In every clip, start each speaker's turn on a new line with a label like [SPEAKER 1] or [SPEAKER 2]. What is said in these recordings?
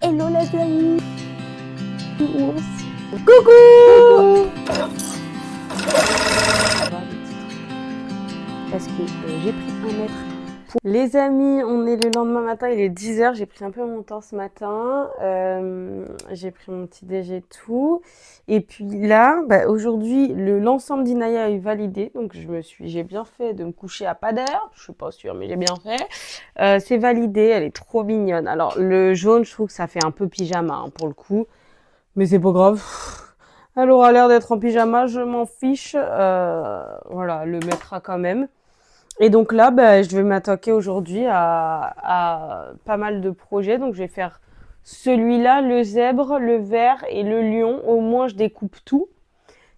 [SPEAKER 1] Hello les amis. Coucou. Parce que j'ai pris 1 mètre. Les amis, on est le lendemain matin, il est 10h, j'ai pris un peu mon temps ce matin, j'ai pris mon petit déj et tout, et puis là, aujourd'hui, l'ensemble d'Inaya est validé, donc j'ai bien fait de me coucher à pas d'heure, je suis pas sûre, mais j'ai bien fait, c'est validé, elle est trop mignonne. Alors le jaune, je trouve que ça fait un peu pyjama hein, pour le coup, mais c'est pas grave, elle aura l'air d'être en pyjama, je m'en fiche, voilà, elle le mettra quand même. Et donc là, je vais m'attaquer aujourd'hui à pas mal de projets. Donc je vais faire celui-là, le zèbre, le vert et le lion. Au moins, je découpe tout.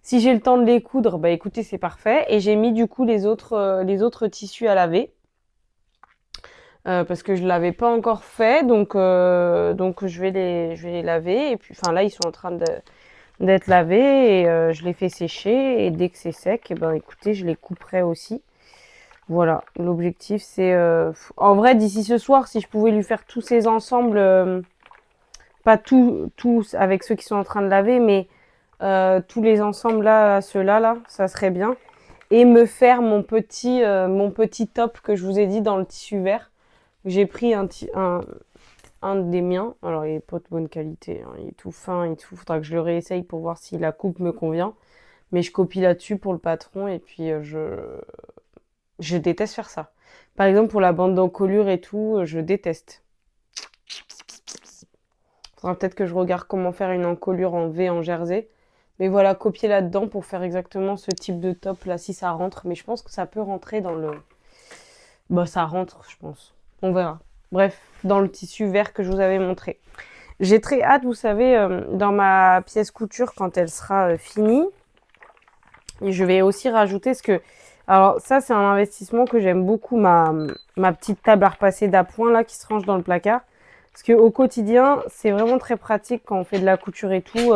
[SPEAKER 1] Si j'ai le temps de les coudre, écoutez, c'est parfait. Et j'ai mis du coup les autres tissus à laver. Parce que je l'avais pas encore fait. Donc je vais les laver. Et puis, enfin là, ils sont en train d'être lavés. Et je les fais sécher. Et dès que c'est sec, écoutez, je les couperai aussi. Voilà, l'objectif c'est... En vrai, d'ici ce soir, si je pouvais lui faire tous ces ensembles, pas tous avec ceux qui sont en train de laver, mais tous les ensembles là, ceux-là, là, ça serait bien. Et me faire mon petit top que je vous ai dit dans le tissu vert. J'ai pris un des miens. Alors, il est pas de bonne qualité, hein. Il est tout fin et tout. Faudra que je le réessaye pour voir si la coupe me convient. Mais je copie là-dessus pour le patron et puis je déteste faire ça. Par exemple, pour la bande d'encolure et tout, je déteste. Faudra peut-être que je regarde comment faire une encolure en V en jersey. Mais voilà, copier là-dedans pour faire exactement ce type de top là, si ça rentre. Mais je pense que ça peut rentrer dans le... ça rentre, je pense. On verra. Bref, dans le tissu vert que je vous avais montré. J'ai très hâte, vous savez, dans ma pièce couture, quand elle sera finie. Et je vais aussi rajouter ce que... Alors ça, c'est un investissement que j'aime beaucoup, ma petite table à repasser d'appoint là qui se range dans le placard. Parce qu'au quotidien, c'est vraiment très pratique quand on fait de la couture et tout.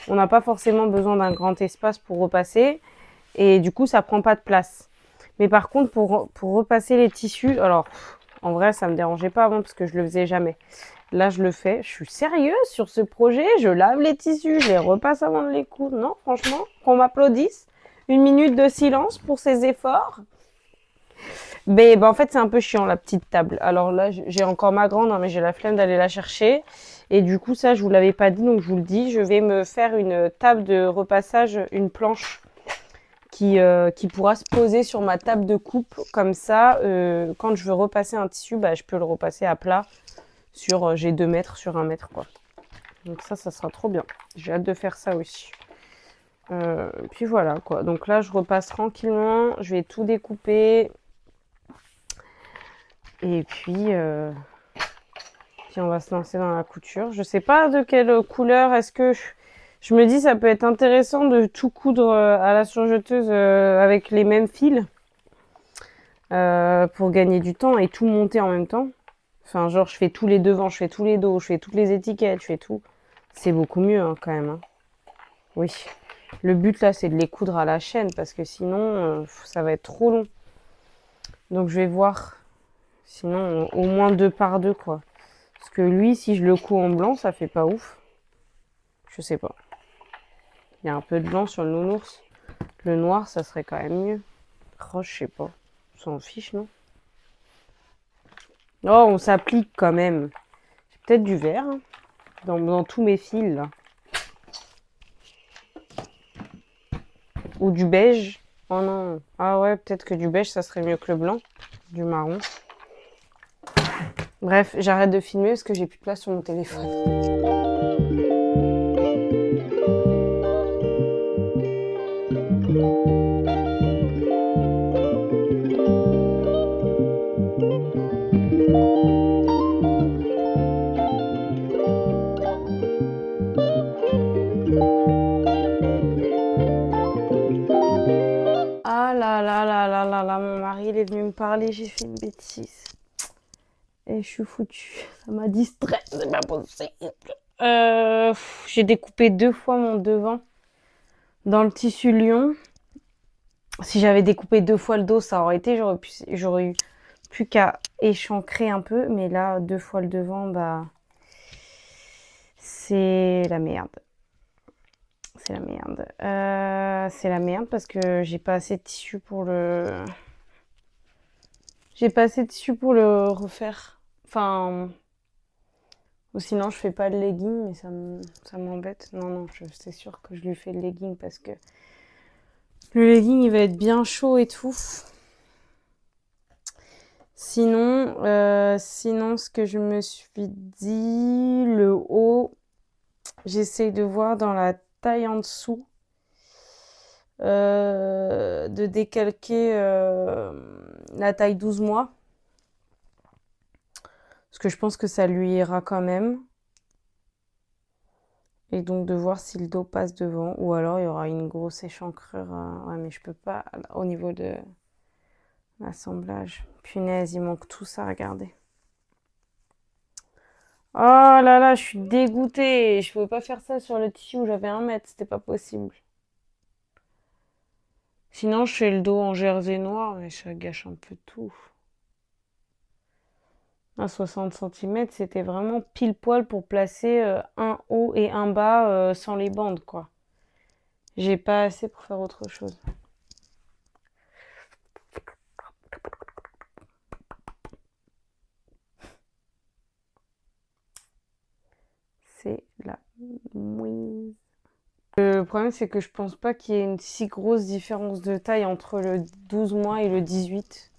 [SPEAKER 1] On n'a pas forcément besoin d'un grand espace pour repasser. Et du coup, ça prend pas de place. Mais par contre, pour repasser les tissus, alors en vrai, ça me dérangeait pas avant parce que je le faisais jamais. Là, je le fais. Je suis sérieuse sur ce projet. Je lave les tissus, je les repasse avant de les coudre. Non, franchement, qu'on m'applaudisse. 1 minute de silence pour ces efforts. Mais en fait, c'est un peu chiant la petite table. Alors là, j'ai encore ma grande, hein, mais j'ai la flemme d'aller la chercher. Et du coup, ça, je vous l'avais pas dit, donc je vous le dis. Je vais me faire une table de repassage, une planche qui pourra se poser sur ma table de coupe. Comme ça, quand je veux repasser un tissu, je peux le repasser à plat sur, j'ai 2 mètres sur 1 mètre, quoi. Donc ça sera trop bien. J'ai hâte de faire ça aussi. Puis voilà quoi, donc là je repasse tranquillement, je vais tout découper et puis on va se lancer dans la couture. Je sais pas de quelle couleur, est-ce que je me dis ça peut être intéressant de tout coudre à la surjeteuse avec les mêmes fils pour gagner du temps et tout monter en même temps. Enfin genre je fais tous les devants, je fais tous les dos, je fais toutes les étiquettes, je fais tout. C'est beaucoup mieux hein, quand même. Hein. Oui. Le but là, c'est de les coudre à la chaîne parce que sinon, ça va être trop long. Donc je vais voir. Sinon, au moins 2 par 2 quoi. Parce que lui, si je le couds en blanc, ça fait pas ouf. Je sais pas. Il y a un peu de blanc sur le nounours. Le noir, ça serait quand même mieux. Oh, je sais pas. On s'en fiche, non? Oh, on s'applique quand même. J'ai peut-être du vert hein, dans tous mes fils là. Ou du beige. Oh non. Ah ouais, peut-être que du beige, ça serait mieux que le blanc. Du marron. Bref, j'arrête de filmer parce que j'ai plus de place sur mon téléphone. Ah là là là là là là, mon mari il est venu me parler, j'ai fait une bêtise. Et je suis foutue. Ça m'a distrait, c'est pas possible. J'ai découpé 2 fois mon devant dans le tissu lion. Si j'avais découpé 2 fois le dos, ça aurait été, j'aurais eu plus qu'à échancrer un peu. Mais là, 2 fois le devant, C'est la merde. C'est la merde. C'est la merde parce que j'ai pas assez de tissu pour le... J'ai pas assez de tissu pour le refaire. Enfin... Ou sinon, je fais pas le legging, mais ça m'embête. Non, non, c'est sûr que je lui fais le legging parce que le legging, il va être bien chaud et tout. Sinon, ce que je me suis dit, le haut, j'essaye de voir dans la taille en dessous, de décalquer la taille 12 mois. Parce que je pense que ça lui ira quand même. Et donc de voir si le dos passe devant. Ou alors il y aura une grosse échancrure. Ouais, mais je peux pas au niveau de l'assemblage. Punaise, il manque tout ça, regardez. Oh là là, je suis dégoûtée. Je pouvais pas faire ça sur le tissu où j'avais 1 mètre. C'était pas possible. Sinon, je fais le dos en jersey noir, mais ça gâche un peu tout. À 60 cm, c'était vraiment pile poil pour placer un haut et un bas sans les bandes, quoi. J'ai pas assez pour faire autre chose. C'est la mouise. Le problème, c'est que je pense pas qu'il y ait une si grosse différence de taille entre le 12 mois et le 18.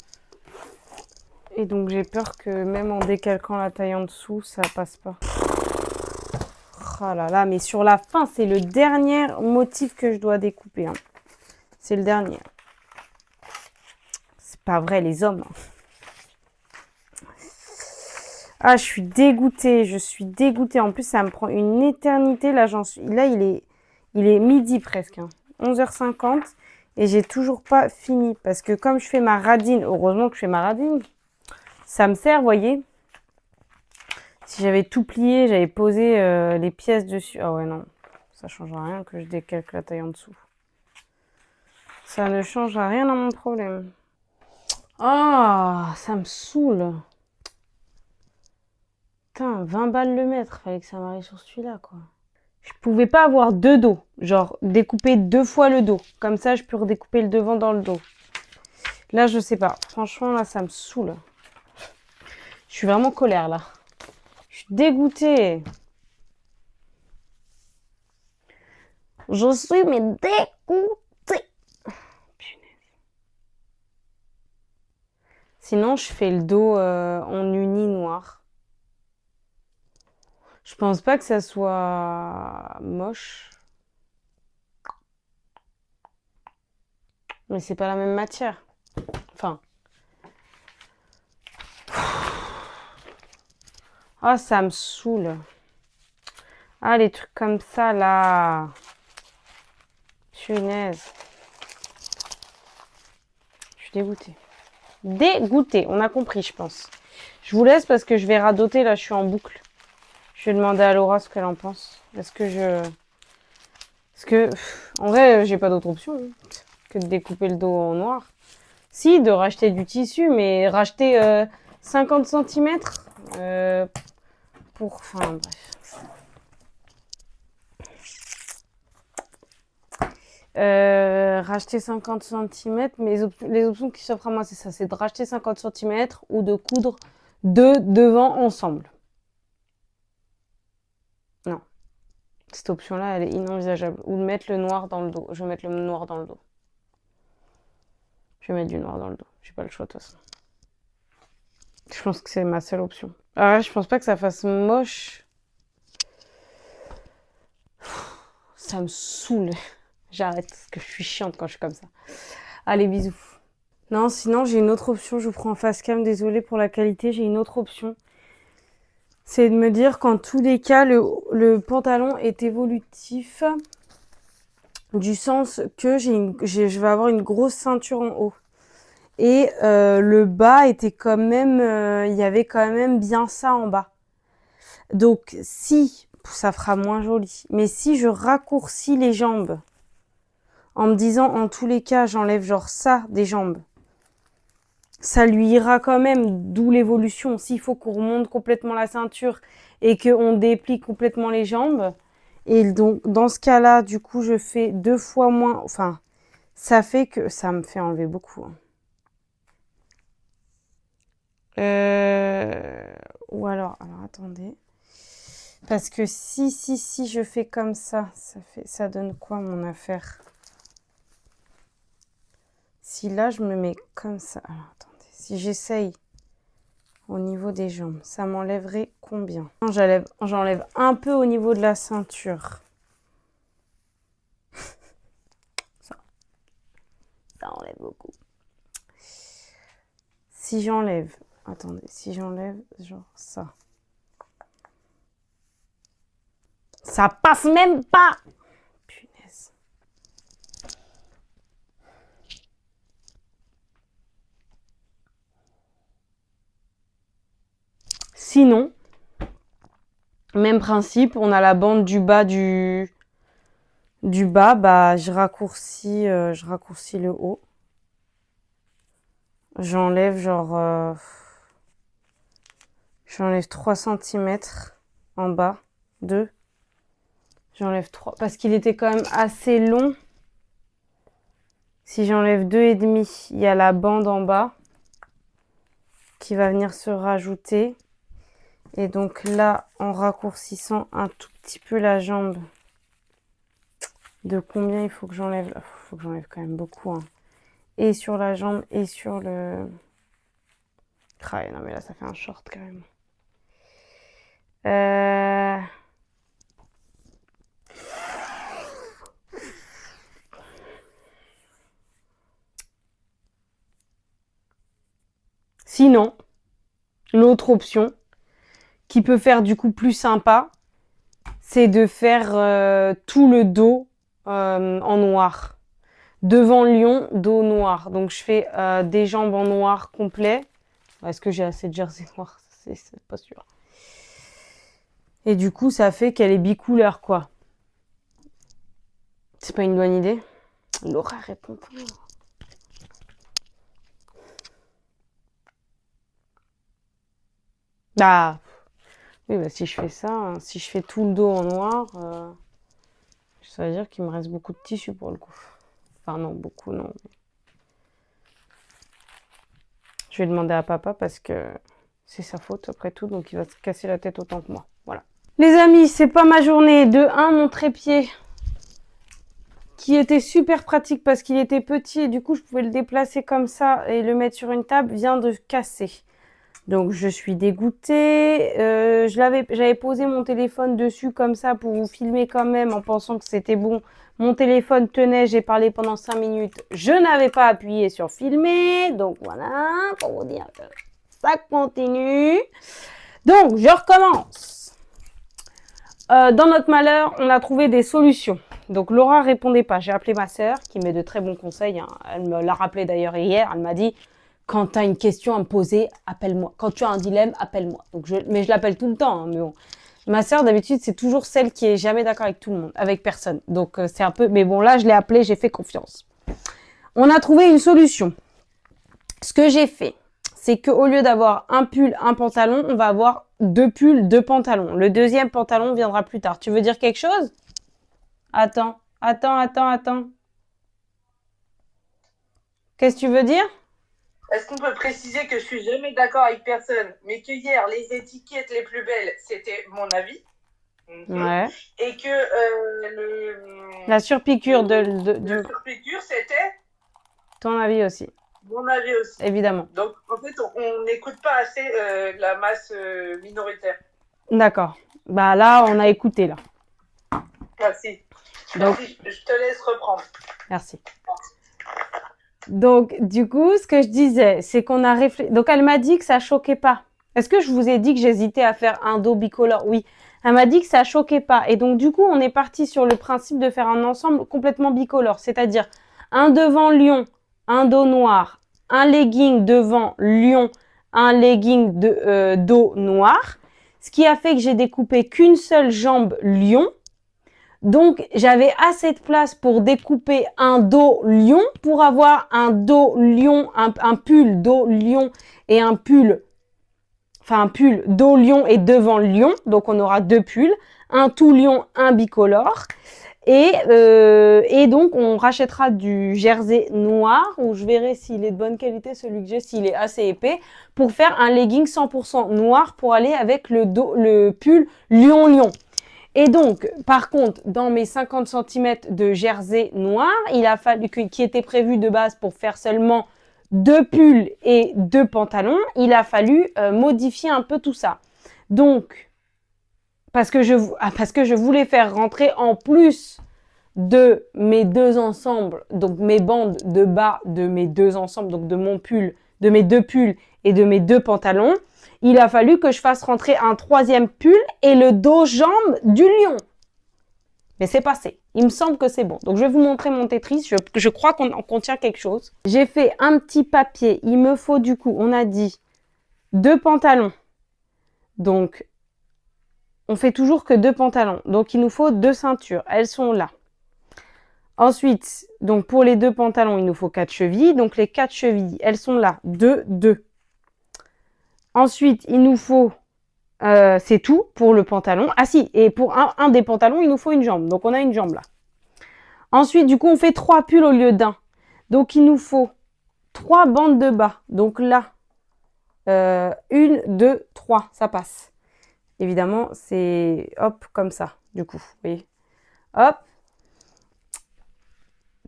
[SPEAKER 1] Et donc j'ai peur que même en décalquant la taille en dessous, ça passe pas. Oh là là, mais sur la fin, c'est le dernier motif que je dois découper. Hein. C'est le dernier. C'est pas vrai, les hommes. Ah, je suis dégoûtée, je suis dégoûtée. En plus, ça me prend une éternité. Là, là il est midi presque. Hein. 11h50. Et j'ai toujours pas fini. Parce que comme je fais ma radine, heureusement que je fais ma radine, ça me sert, vous voyez. Si j'avais tout plié, j'avais posé les pièces dessus. Ah ouais, non. Ça change rien que je décalque la taille en dessous. Ça ne change rien à mon problème. Ah, ça me saoule. Putain, 20 balles le mètre. Fallait que ça m'arrive sur celui-là, quoi. Je pouvais pas avoir 2 dos. Genre, découper 2 fois le dos. Comme ça, je peux redécouper le devant dans le dos. Là, je sais pas. Franchement, là, ça me saoule. Je suis vraiment en colère, là. Je suis dégoûtée. Je suis, mais dégoûtée. Punaise. Sinon, je fais le dos en uni noir. Je pense pas que ça soit moche. Mais c'est pas la même matière. Enfin. Ah, ça me saoule. Ah, les trucs comme ça, là. Punaise. Je suis dégoûtée. Dégoûtée, on a compris, je pense. Je vous laisse parce que je vais radoter, là, je suis en boucle. Je vais demander à Laura ce qu'elle en pense. Est-ce que je... Parce que, en vrai, j'ai pas d'autre option que de découper le dos en noir. Si, de racheter du tissu, mais racheter 50 cm pour... Enfin, bref. Racheter 50 cm, mais les options qui s'offrent à moi, c'est ça. C'est de racheter 50 cm ou de coudre deux devant ensemble. Non. Cette option-là, elle est inenvisageable. Ou de mettre le noir dans le dos. Je vais mettre le noir dans le dos. Je vais mettre du noir dans le dos. J'ai pas le choix de toute façon. Je pense que c'est ma seule option. Alors là, je pense pas que ça fasse moche. Ça me saoule. J'arrête parce que je suis chiante quand je suis comme ça. Allez, bisous. Non, sinon j'ai une autre option. Je vous prends en face cam. Désolée pour la qualité. J'ai une autre option. C'est de me dire qu'en tous les cas, le pantalon est évolutif. Du sens que je vais avoir une grosse ceinture en haut. Et le bas était quand même... il y avait quand même bien ça en bas. Donc si... Ça fera moins joli. Mais si je raccourcis les jambes en me disant en tous les cas j'enlève genre ça des jambes, ça lui ira quand même, d'où l'évolution. S'il faut qu'on remonte complètement la ceinture et qu'on déplie complètement les jambes. Et donc, dans ce cas-là, du coup, je fais 2 fois moins. Enfin, ça fait que ça me fait enlever beaucoup. Hein. Ou alors attendez. Parce que si je fais comme ça donne quoi mon affaire? Si là, je me mets comme ça. Alors, attendez. Si j'essaye au niveau des jambes, ça m'enlèverait combien? J'enlève un peu au niveau de la ceinture. Ça enlève beaucoup. Si j'enlève, attendez, si j'enlève genre ça. Ça passe même pas! Punaise. Sinon, même principe, on a la bande du bas bah je raccourcis le haut. J'enlève genre j'enlève 3 cm en bas, 2. J'enlève 3 parce qu'il était quand même assez long. Si j'enlève 2,5, il y a la bande en bas qui va venir se rajouter. Et donc là, en raccourcissant un tout petit peu la jambe, de combien il faut que j'enlève? Il faut que j'enlève quand même beaucoup. Hein. Et sur la jambe et sur le... Ah, non mais là, ça fait un short quand même. Sinon, l'autre option, qui peut faire du coup plus sympa, c'est de faire tout le dos en noir. Devant le lion, dos noir. Donc je fais des jambes en noir complet. Est-ce que j'ai assez de jersey noir? C'est pas sûr. Et du coup, ça fait qu'elle est bicouleur, quoi. C'est pas une bonne idée? Laura répond pas. Ah oui, bah si je fais ça, hein, si je fais tout le dos en noir, ça veut dire qu'il me reste beaucoup de tissu pour le coup. Enfin non, beaucoup non. Je vais demander à papa parce que c'est sa faute après tout, donc il va se casser la tête autant que moi. Voilà. Les amis, c'est pas ma journée. De 1, mon trépied, qui était super pratique parce qu'il était petit et du coup je pouvais le déplacer comme ça et le mettre sur une table, vient de casser. Donc je suis dégoûtée. J'avais posé mon téléphone dessus comme ça pour vous filmer quand même en pensant que c'était bon. Mon téléphone tenait, j'ai parlé pendant 5 minutes. Je n'avais pas appuyé sur filmer. Donc voilà, pour vous dire que ça continue. Donc je recommence. Dans notre malheur, on a trouvé des solutions. Donc Laura répondait pas. J'ai appelé ma sœur qui met de très bons conseils. Hein. Elle me l'a rappelé d'ailleurs hier. Elle m'a dit... Quand tu as une question à me poser, appelle-moi. Quand tu as un dilemme, appelle-moi. Mais je l'appelle tout le temps. Hein, mais bon. Ma sœur, d'habitude, c'est toujours celle qui est jamais d'accord avec tout le monde, avec personne. Donc, c'est un peu... Mais bon, là, je l'ai appelée, j'ai fait confiance. On a trouvé une solution. Ce que j'ai fait, c'est qu'au lieu d'avoir un pull, un pantalon, on va avoir 2 pulls, 2 pantalons. Le deuxième pantalon viendra plus tard. Tu veux dire quelque chose? Attends. Qu'est-ce que tu veux dire?
[SPEAKER 2] Est-ce qu'on peut préciser que je suis jamais d'accord avec personne, mais que hier, les étiquettes les plus belles, c'était mon avis.
[SPEAKER 1] Ouais.
[SPEAKER 2] Et que
[SPEAKER 1] la surpiqûre
[SPEAKER 2] la surpiqûre, c'était
[SPEAKER 1] ton avis aussi.
[SPEAKER 2] Mon avis aussi.
[SPEAKER 1] Évidemment.
[SPEAKER 2] Donc, en fait, on n'écoute pas assez la masse minoritaire.
[SPEAKER 1] D'accord. Bah là, on a écouté, là.
[SPEAKER 2] Merci.
[SPEAKER 1] Donc,
[SPEAKER 2] Merci. Je te laisse reprendre.
[SPEAKER 1] Merci. Donc, du coup, ce que je disais, c'est qu'on a réfléchi. Donc, elle m'a dit que ça choquait pas. Est-ce que je vous ai dit que j'hésitais à faire un dos bicolore? Oui. Elle m'a dit que ça choquait pas. Et donc, du coup, on est parti sur le principe de faire un ensemble complètement bicolore. C'est-à-dire un devant lion, un dos noir, un legging devant lion, un legging de dos noir. Ce qui a fait que j'ai découpé qu'une seule jambe lion. Donc, j'avais assez de place pour découper un dos lion, pour avoir un dos lion, un pull dos lion et un pull enfin un pull dos lion et devant lion. Donc on aura 2 pulls, un tout lion, un bicolore. Et donc, on rachètera du jersey noir, où je verrai s'il est de bonne qualité, celui que j'ai, s'il est assez épais, pour faire un legging 100% noir pour aller avec le pull lion-lion. Et donc, par contre, dans mes 50 cm de jersey noir, il a fallu qui était prévu de base pour faire seulement 2 pulls et 2 pantalons, il a fallu modifier un peu tout ça. Donc, parce que je voulais faire rentrer en plus de mes 2 ensembles, donc mes bandes de bas de mes 2 ensembles, donc de mon pull, de mes 2 pulls et de mes 2 pantalons, il a fallu que je fasse rentrer un 3e pull et le dos-jambe du lion. Mais c'est passé. Il me semble que c'est bon. Donc, je vais vous montrer mon Tetris. Je crois qu'on contient quelque chose. J'ai fait un petit papier. Il me faut du coup, on a dit 2 pantalons. Donc, on fait toujours que 2 pantalons. Donc, il nous faut 2 ceintures. Elles sont là. Ensuite, donc pour les 2 pantalons, il nous faut 4 chevilles. Donc, les 4 chevilles, elles sont là. 2, 2. Ensuite, il nous faut... c'est tout pour le pantalon. Ah si, et pour un des pantalons, il nous faut une jambe. Donc, on a une jambe là. Ensuite, du coup, on fait 3 pulls au lieu d'un. Donc, il nous faut 3 bandes de bas. Donc là, 1, 2, 3, ça passe. Évidemment, c'est hop, comme ça, du coup. Vous voyez, hop.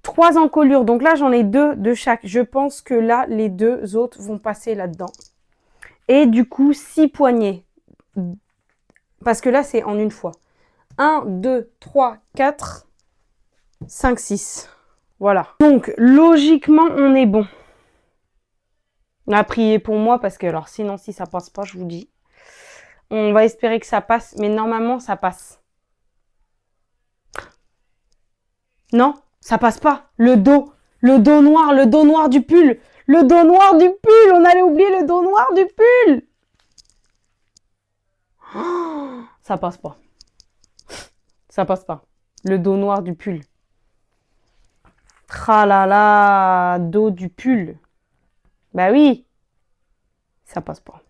[SPEAKER 1] 3 encolures. Donc là, j'en ai 2 de chaque. Je pense que là, les 2 autres vont passer là-dedans. Et du coup, 6 poignées. Parce que là, c'est en une fois. 1, 2, 3, 4, 5, 6. Voilà. Donc, logiquement, on est bon. Là, priez pour moi parce que, alors, sinon, si ça passe pas, je vous dis. On va espérer que ça passe, mais normalement, ça passe. Non, ça passe pas. Le dos noir du pull. Le dos noir du pull. On allait oublier le dos noir du pull. Oh, ça passe pas. Ça passe pas. Le dos noir du pull. Tralala, dos du pull. Bah oui. Ça passe pas.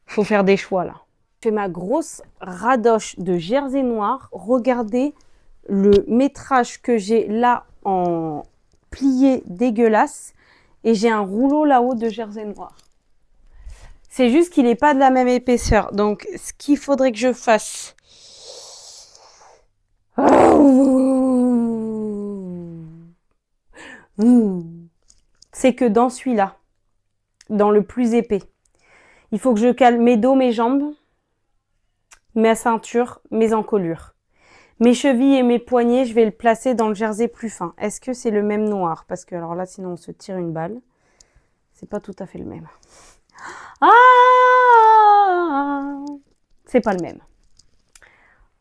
[SPEAKER 1] Faut faire des choix là. Je fais ma grosse radoche de jersey noir. Regardez le métrage que j'ai là en plié dégueulasse. Et j'ai un rouleau là-haut de jersey noir. C'est juste qu'il n'est pas de la même épaisseur. Donc, ce qu'il faudrait que je fasse... c'est que dans celui-là, dans le plus épais, il faut que je cale mes dos, mes jambes, ma ceinture, mes encolures. Mes chevilles et mes poignets, je vais le placer dans le jersey plus fin. Est-ce que c'est le même noir? Parce que alors là, sinon on se tire une balle. C'est pas tout à fait le même. Ah! C'est pas le même.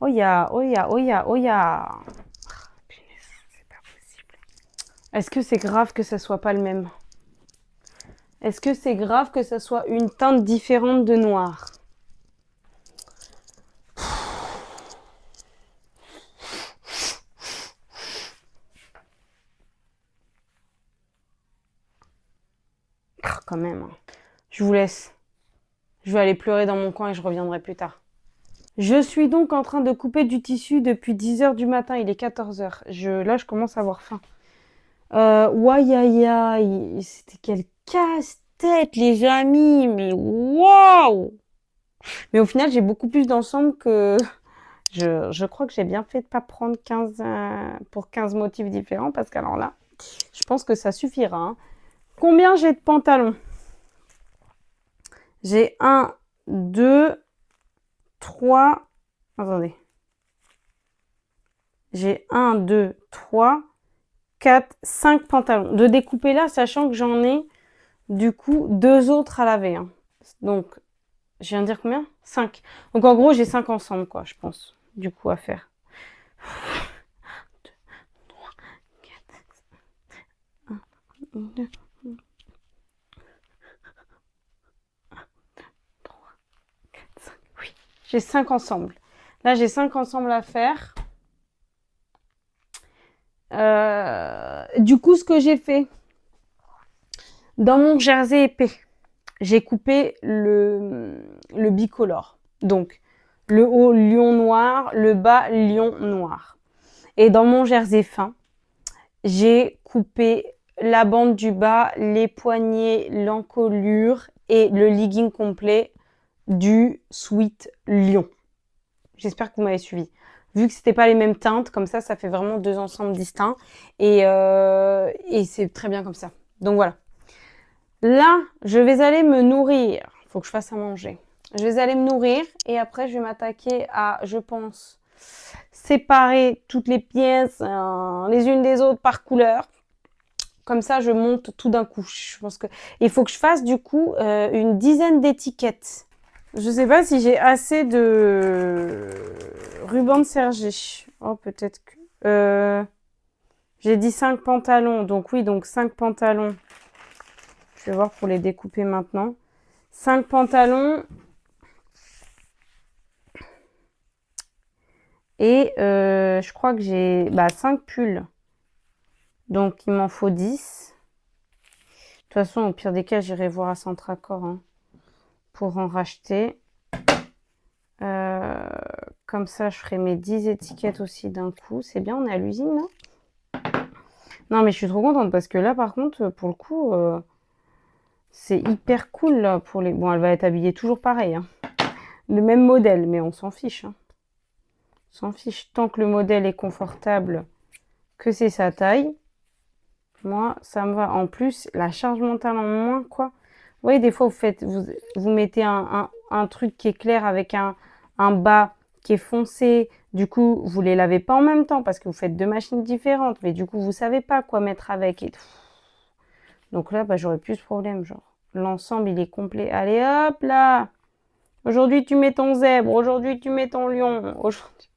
[SPEAKER 1] Oh ya, oh ya, oh ya, oh ya. C'est pas possible. Est-ce que c'est grave que ça soit pas le même? Est-ce que c'est grave que ça soit une teinte différente de noir? Quand même. Je vous laisse. Je vais aller pleurer dans mon coin et je reviendrai plus tard. Je suis donc en train de couper du tissu depuis 10 h du matin. Il est 14 h. Là, je commence à avoir faim. Ouaille, aïe, aïe. C'était quel casse-tête, les amis. Mais waouh! Mais au final, j'ai beaucoup plus d'ensemble que... Je crois que j'ai bien fait de ne pas prendre 15 pour 15 motifs différents. Parce qu'alors là, je pense que ça suffira. Hein. Combien j'ai de pantalons? J'ai 1, 2, 3... Attendez. J'ai 1, 2, 3, 4, 5 pantalons. De découper là, sachant que j'en ai, du coup, 2 autres à laver. Hein. Donc, je viens de dire combien? 5. Donc, en gros, j'ai 5 ensemble, quoi, je pense, du coup, à faire. 2, 3, 4, 1, 2, 3, 4, 5. Oui, j'ai 5 ensemble. Là, j'ai 5 ensembles à faire. Du coup, ce que j'ai fait dans mon jersey épais, j'ai coupé le bicolore. Donc, le haut lion noir, le bas lion noir. Et dans mon jersey fin, j'ai coupé la bande du bas, les poignets, l'encolure et le legging complet du Sweet Lion. J'espère que vous m'avez suivi. Vu que c'était pas les mêmes teintes, comme ça fait vraiment deux ensembles distincts. Et c'est très bien comme ça. Donc voilà. Là, je vais aller me nourrir. Faut que je fasse à manger. Je vais aller me nourrir et après, je vais m'attaquer à, je pense, séparer toutes les pièces les unes des autres par couleur. Comme ça, je monte tout d'un coup. Je pense que il faut que je fasse du coup une dizaine d'étiquettes. Je sais pas si j'ai assez de ruban de serger. Oh, peut-être que... j'ai dit 5 pantalons. Donc oui, donc 5 pantalons. Je vais voir pour les découper maintenant. 5 pantalons. Et je crois que j'ai 5 pulls. Donc il m'en faut 10. De toute façon, au pire des cas, j'irai voir à Centracor hein, pour en racheter. Comme ça, je ferai mes 10 étiquettes aussi d'un coup. C'est bien, on est à l'usine, là. Non, mais je suis trop contente parce que là, par contre, pour le coup, c'est hyper cool, là, pour les... Bon, elle va être habillée toujours pareil, hein. Le même modèle, mais on s'en fiche, hein. On s'en fiche. Tant que le modèle est confortable, que c'est sa taille, moi, ça me va. En plus, la charge mentale en moins, quoi. Vous voyez, des fois, vous mettez un truc qui est clair avec un bas qui est foncé. Du coup, vous les lavez pas en même temps parce que vous faites deux machines différentes. Mais du coup, vous savez pas quoi mettre avec. Et tout. Donc là, j'aurais plus de problème. Genre, l'ensemble, il est complet. Allez, hop là. Aujourd'hui, tu mets ton zèbre. Aujourd'hui, tu mets ton lion. Aujourd'hui...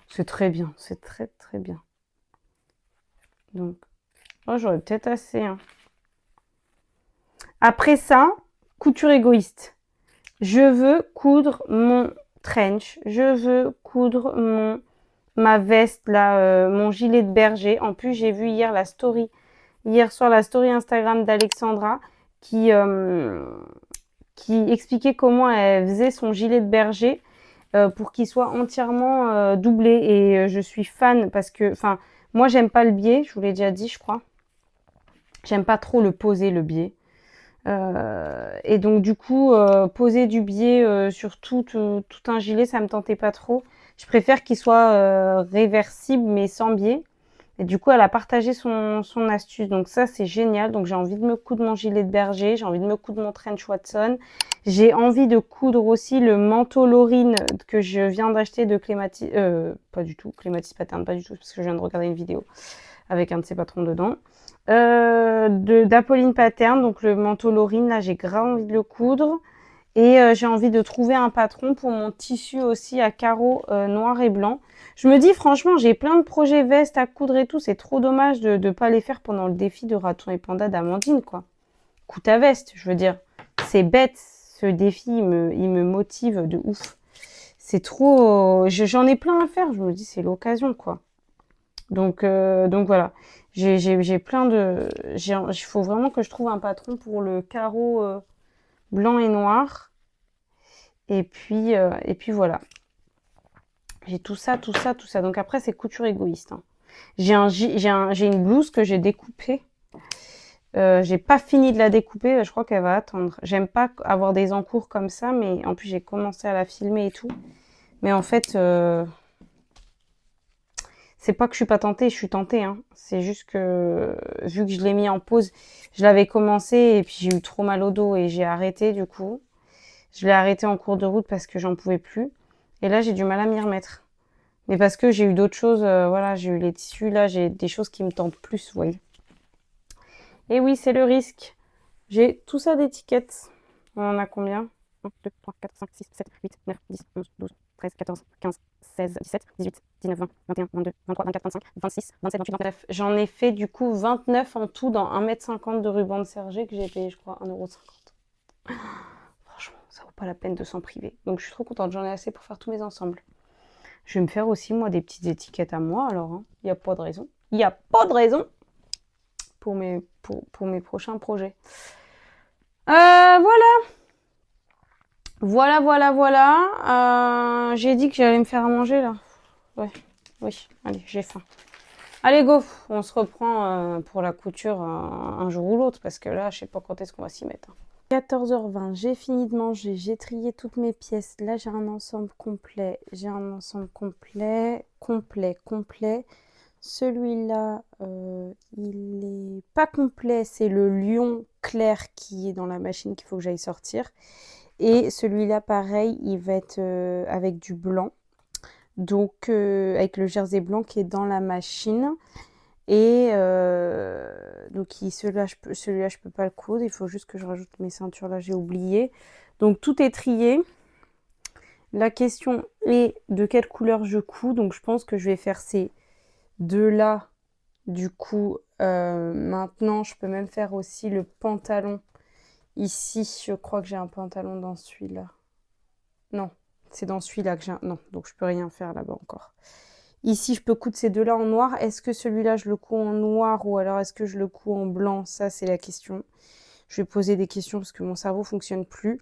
[SPEAKER 1] C'est très bien. C'est très, très bien. Donc, oh, j'aurais peut-être assez. Hein. Après ça, couture égoïste. Je veux coudre mon trench. Je veux coudre ma veste, là, mon gilet de berger. En plus, j'ai vu hier soir, la story Instagram d'Alexandra qui expliquait comment elle faisait son gilet de berger pour qu'il soit entièrement doublé. Et je suis fan parce que, enfin, moi, j'aime pas le biais. Je vous l'ai déjà dit, je crois. J'aime pas trop le poser, le biais. Et donc du coup, poser du biais sur tout un gilet, ça me tentait pas trop. Je préfère qu'il soit réversible mais sans biais. Et du coup, elle a partagé son astuce. Donc ça, c'est génial. Donc j'ai envie de me coudre mon gilet de berger, j'ai envie de me coudre mon trench Watson. J'ai envie de coudre aussi le manteau Laurine que je viens d'acheter de Clématis. Pas du tout, Clématis Pattern, pas du tout, parce que je viens de regarder une vidéo avec un de ses patrons dedans. D'Apolline Pattern, donc le manteau Laurine, là j'ai grave envie de le coudre. Et j'ai envie de trouver un patron pour mon tissu aussi à carreaux noir et blanc. Je me dis franchement, j'ai plein de projets vestes à coudre et tout. C'est trop dommage de ne pas les faire pendant le défi de Raton et Panda d'Amandine, quoi. Coûte à veste, je veux dire. C'est bête, ce défi, il me motive de ouf. C'est trop... J'en ai plein à faire, je me dis c'est l'occasion, quoi. Donc voilà. J'ai plein de... Il faut vraiment que je trouve un patron pour le carreau blanc et noir. Et puis voilà. J'ai tout ça, tout ça, tout ça. Donc après, c'est couture égoïste. Hein. J'ai une blouse que j'ai découpée. J'ai pas fini de la découper. Je crois qu'elle va attendre. J'aime pas avoir des encours comme ça, mais en plus, j'ai commencé à la filmer et tout. Mais en fait, c'est pas que je suis pas tentée, je suis tentée. Hein. C'est juste que, vu que je l'ai mis en pause, je l'avais commencé et puis j'ai eu trop mal au dos et j'ai arrêté du coup. Je l'ai arrêté en cours de route parce que j'en pouvais plus. Et là, j'ai du mal à m'y remettre. Mais parce que j'ai eu d'autres choses, voilà, j'ai eu les tissus, là, j'ai des choses qui me tentent plus, vous voyez. Et oui, c'est le risque. J'ai tout ça d'étiquettes. On en a combien? 1, 2, 3, 4, 5, 6, 7, 8, 9, 10, 11, 12, 13, 14, 15, 16, 17, 18, 19, 20, 21, 22, 23, 24, 25, 26, 27, 28, 29. J'en ai fait du coup 29 en tout dans 1,50 m de ruban de serger que j'ai payé, je crois, 1,50 €. Franchement, ça vaut pas la peine de s'en priver. Donc je suis trop contente, j'en ai assez pour faire tous mes ensembles. Je vais me faire aussi, moi, des petites étiquettes à moi, alors. Hein. Il n'y a pas de raison. Il n'y a pas de raison pour mes prochains projets. Voilà. J'ai dit que j'allais me faire à manger, là. Ouais, oui, allez, j'ai faim. Allez, go, on se reprend pour la couture un jour ou l'autre, parce que là, je sais pas quand est-ce qu'on va s'y mettre. 14h20, j'ai fini de manger, j'ai trié toutes mes pièces. Là, j'ai un ensemble complet. J'ai un ensemble complet. Celui-là, il est pas complet. C'est le lion clair qui est dans la machine qu'il faut que j'aille sortir. Et celui-là, pareil, il va être avec du blanc. Donc, avec le jersey blanc qui est dans la machine. Et donc celui-là, je peux pas le coudre. Il faut juste que je rajoute mes ceintures. Là, j'ai oublié. Donc, tout est trié. La question est de quelle couleur je couds. Donc, je pense que je vais faire ces deux-là. Du coup, maintenant, je peux même faire aussi le pantalon. Ici, je crois que j'ai un pantalon dans celui-là. Non, c'est dans celui-là que j'ai un... Non, donc je peux rien faire là-bas encore. Ici, je peux coudre ces deux-là en noir. Est-ce que celui-là, je le couds en noir ou alors est-ce que je le couds en blanc? Ça, c'est la question. Je vais poser des questions parce que mon cerveau fonctionne plus.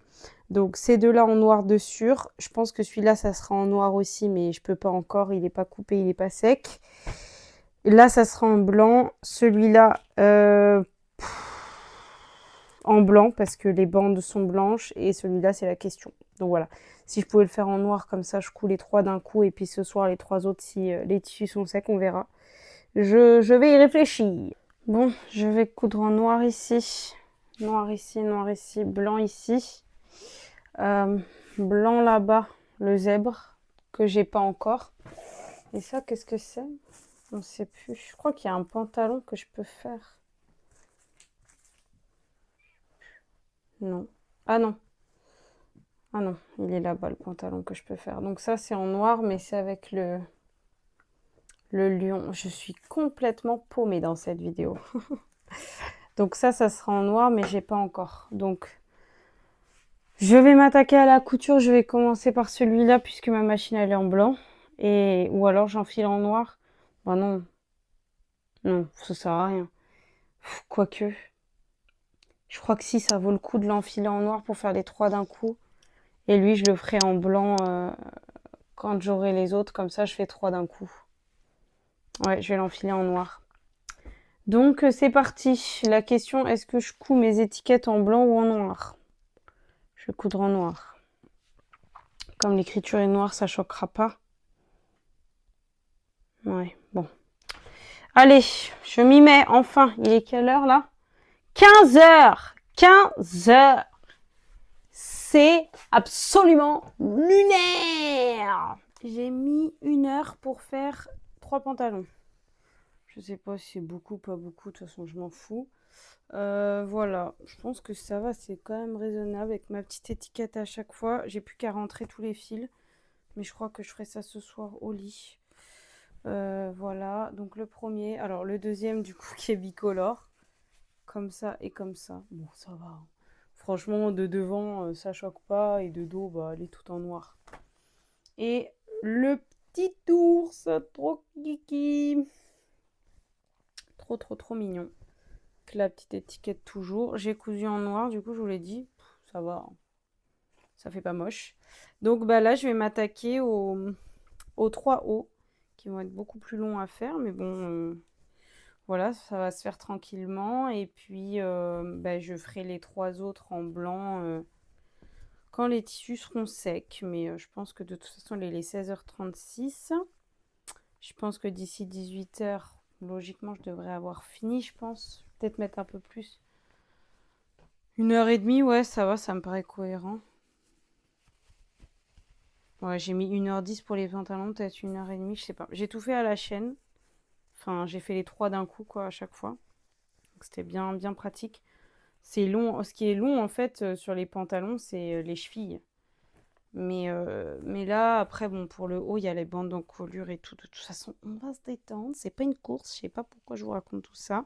[SPEAKER 1] Donc, ces deux-là en noir dessus. Je pense que celui-là, ça sera en noir aussi, mais je peux pas encore. Il n'est pas coupé, il n'est pas sec. Là, ça sera en blanc. Celui-là, en blanc parce que les bandes sont blanches. Et celui-là, c'est la question. Donc voilà. Si je pouvais le faire en noir comme ça, je couds les trois d'un coup. Et puis ce soir, les trois autres, si les tissus sont secs, on verra. Je vais y réfléchir. Bon, je vais coudre en noir ici. Noir ici, blanc ici. Blanc là-bas, le zèbre, que j'ai pas encore. Et ça, qu'est-ce que c'est? On ne sait plus. Je crois qu'il y a un pantalon que je peux faire. Non. Ah non. Ah non, il est là-bas le pantalon que je peux faire. Donc ça, c'est en noir, mais c'est avec le lion. Je suis complètement paumée dans cette vidéo. Donc ça sera en noir, mais j'ai pas encore. Donc, je vais m'attaquer à la couture. Je vais commencer par celui-là, puisque ma machine, elle est en blanc. Ou alors, j'enfile en noir. Bah non. Non, ça sert à rien. Quoique. Je crois que si, ça vaut le coup de l'enfiler en noir pour faire les trois d'un coup. Et lui, je le ferai en blanc quand j'aurai les autres. Comme ça, je fais trois d'un coup. Ouais, je vais l'enfiler en noir. Donc, c'est parti. La question, est-ce que je couds mes étiquettes en blanc ou en noir? Je vais coudre en noir. Comme l'écriture est noire, ça choquera pas. Ouais, bon. Allez, je m'y mets, enfin. Il est quelle heure, là? 15h! 15h! C'est absolument lunaire! J'ai mis 1 heure pour faire 3 pantalons. Je sais pas si c'est beaucoup, pas beaucoup. De toute façon, je m'en fous. Voilà, je pense que ça va, c'est quand même raisonnable avec ma petite étiquette à chaque fois. J'ai plus qu'à rentrer tous les fils, mais je crois que je ferai ça ce soir au lit. Voilà, donc le premier, alors le deuxième du coup qui est bicolore, comme ça et comme ça. Bon, ça va. Franchement, de devant, ça choque pas, et de dos, bah, elle est tout en noir. Et le petit ours, trop kiki. Trop mignon. La petite étiquette toujours. J'ai cousu en noir, du coup, je vous l'ai dit, ça va, ça fait pas moche. Donc bah là, je vais m'attaquer aux 3 hauts qui vont être beaucoup plus longs à faire, mais bon, voilà, ça va se faire tranquillement. Et puis, bah, je ferai les 3 autres en blanc quand les tissus seront secs. Mais je pense que de toute façon, il est 16h36. Je pense que d'ici 18h, logiquement, je devrais avoir fini, je pense. Peut-être mettre un peu plus. 1h30, ouais, ça va, ça me paraît cohérent. Ouais, j'ai mis 1h10 pour les pantalons, peut-être 1h30, je sais pas. J'ai tout fait à la chaîne. Enfin, j'ai fait les 3 d'un coup, quoi, à chaque fois. Donc, c'était bien, bien pratique. C'est long. Ce qui est long, en fait, sur les pantalons, c'est les chevilles. Mais là, après, bon, pour le haut, il y a les bandes d'encolure et tout. De toute façon, on va se détendre. C'est pas une course. Je sais pas pourquoi je vous raconte tout ça.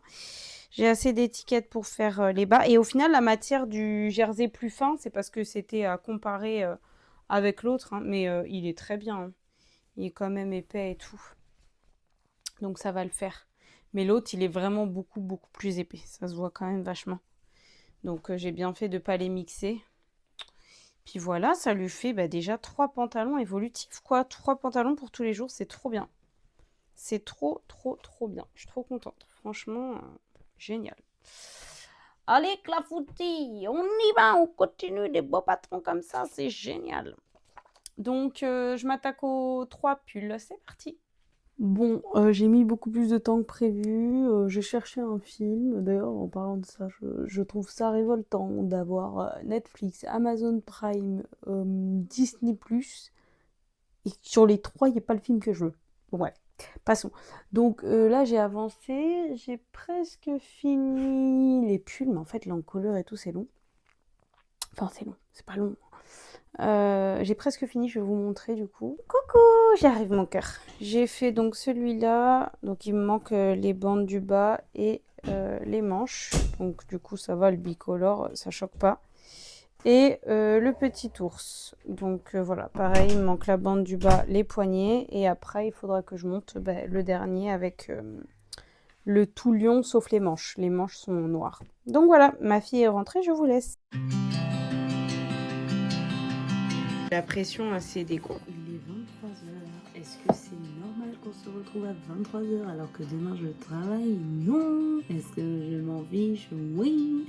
[SPEAKER 1] J'ai assez d'étiquettes pour faire les bas. Et au final, la matière du jersey plus fin, c'est parce que c'était à comparer avec l'autre. Hein. Mais il est très bien. Hein. Il est quand même épais et tout. Donc ça va le faire. Mais l'autre, il est vraiment beaucoup plus épais. Ça se voit quand même vachement. Donc j'ai bien fait de ne pas les mixer. Puis voilà, ça lui fait déjà 3 pantalons évolutifs, quoi. 3 pantalons pour tous les jours, c'est trop bien. C'est trop, trop, trop bien. Je suis trop contente. Franchement, génial. Allez, clafoutis, on y va, on continue des beaux patrons comme ça, c'est génial. Donc, je m'attaque aux 3 pulls. C'est parti. Bon, j'ai mis beaucoup plus de temps que prévu. J'ai cherché un film. D'ailleurs, en parlant de ça, je trouve ça révoltant d'avoir Netflix, Amazon Prime, Disney+, et sur les 3, il n'y a pas le film que je veux. Bon, ouais, passons. Donc là, j'ai avancé. J'ai presque fini les pulls. Mais en fait, l'encolure et tout, c'est long. Enfin, c'est long. C'est pas long. J'ai presque fini, je vais vous montrer du coup. Coucou, j'y arrive mon cœur. J'ai fait donc celui-là, donc il me manque les bandes du bas et les manches. Donc du coup ça va, le bicolore, ça choque pas. Et le petit ours. Donc voilà, pareil, il me manque la bande du bas, les poignets. Et après il faudra que je monte le dernier avec le tout lion sauf les manches. Les manches sont noires. Donc voilà, ma fille est rentrée, je vous laisse. La pression a cédé quoi.
[SPEAKER 3] Il est 23h. Est-ce que c'est normal qu'on se retrouve à 23h alors que demain je travaille? Non. Est-ce que je m'en fiche? Oui.